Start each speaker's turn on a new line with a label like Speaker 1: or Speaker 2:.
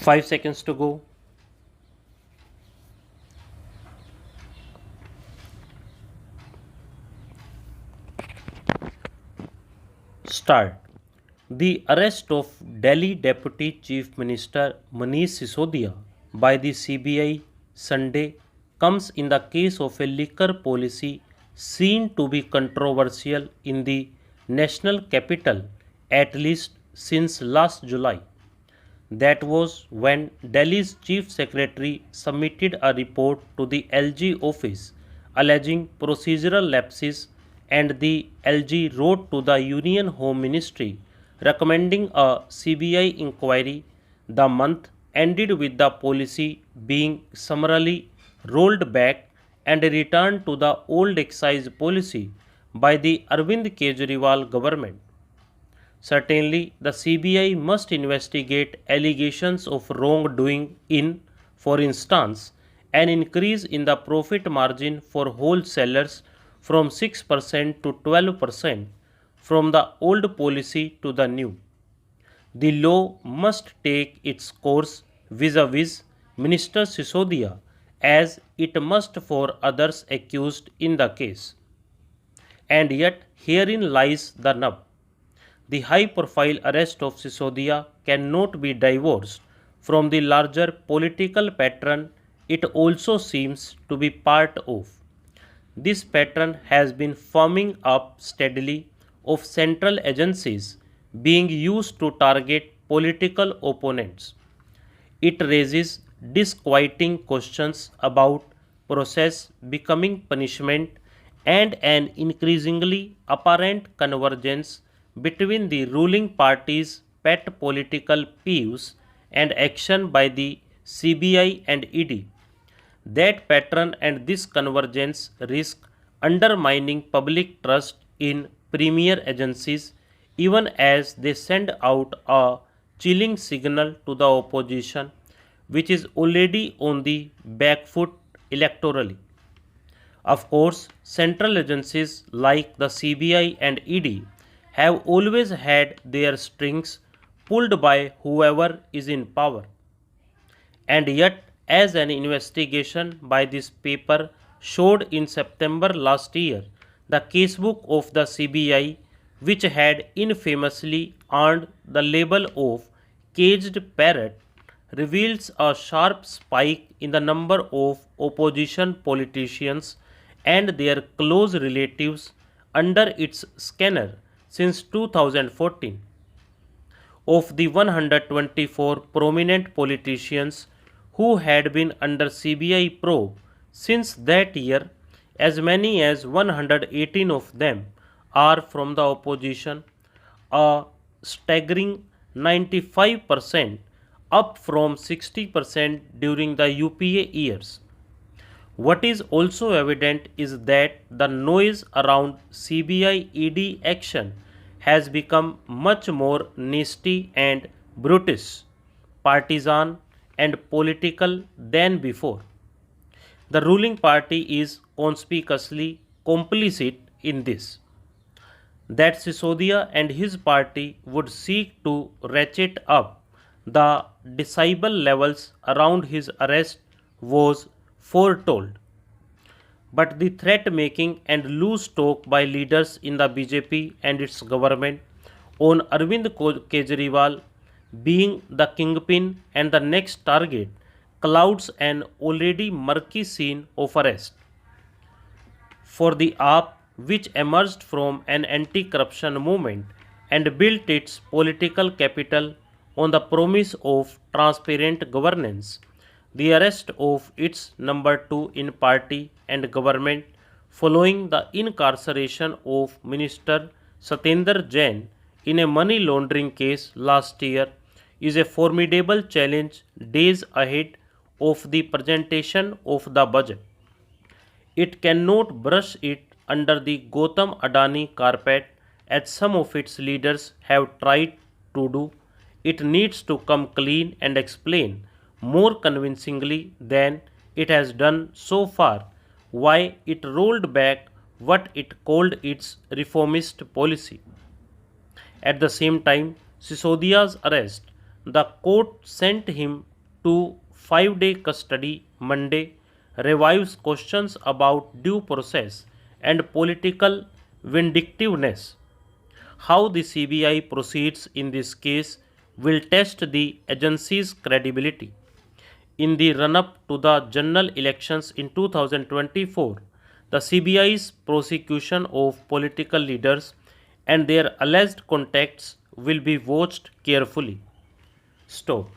Speaker 1: 5 seconds to go. Start. The arrest of Delhi Deputy Chief Minister Manish Sisodia by the CBI Sunday comes in the case of a liquor policy seen to be controversial in the national capital at least since last July. That was when Delhi's Chief Secretary submitted a report to the LG office alleging procedural lapses, and the LG wrote to the Union Home Ministry recommending a CBI inquiry. The month ended with the policy being summarily rolled back and returned to the old excise policy by the Arvind Kejriwal government. Certainly, the CBI must investigate allegations of wrongdoing in, for instance, an increase in the profit margin for wholesalers from 6% to 12% from the old policy to the new. The law must take its course vis-a-vis Minister Sisodia as it must for others accused in the case. And yet, herein lies the nub. The high-profile arrest of Sisodia cannot be divorced from the larger political pattern it also seems to be part of. This pattern has been forming up steadily of central agencies being used to target political opponents. It raises disquieting questions about process becoming punishment and an increasingly apparent convergence between the ruling party's pet political peeves and action by the CBI and ED. That pattern and this convergence risk undermining public trust in premier agencies even as they send out a chilling signal to the opposition, which is already on the back foot electorally. Of course, central agencies like the CBI and ED have always had their strings pulled by whoever is in power. And yet, as an investigation by this paper showed in September last year, the casebook of the CBI, which had infamously earned the label of caged parrot, reveals a sharp spike in the number of opposition politicians and their close relatives under its scanner since 2014. Of the 124 prominent politicians who had been under CBI probe since that year, as many as 118 of them are from the opposition, a staggering 95%, up from 60% during the UPA years. What is also evident is that the noise around CBI ED action has become much more nasty and brutish, partisan, and political than before. The ruling party is conspicuously complicit in this. That Sisodia and his party would seek to ratchet up the decibel levels around his arrest was foretold. But the threat making and loose talk by leaders in the BJP and its government on Arvind Kejriwal being the kingpin and the next target clouds an already murky scene of arrest. For the AAP, which emerged from an anti-corruption movement and built its political capital on the promise of transparent governance, the arrest of its number 2 in party and government following the incarceration of Minister Satyendra Jain in a money laundering case last year is a formidable challenge days ahead of the presentation of the budget. It cannot brush it under the Gautam Adani carpet as some of its leaders have tried to do. It needs to come clean and explain more convincingly than it has done so far why it rolled back what it called its reformist policy. At the same time, Sisodia's arrest, the court sent him to 5-day custody Monday revives questions about due process and political vindictiveness. How the CBI proceeds in this case will test the agency's credibility. In the run up to the general elections in 2024, the CBI's prosecution of political leaders and their alleged contacts will be watched carefully. Stop.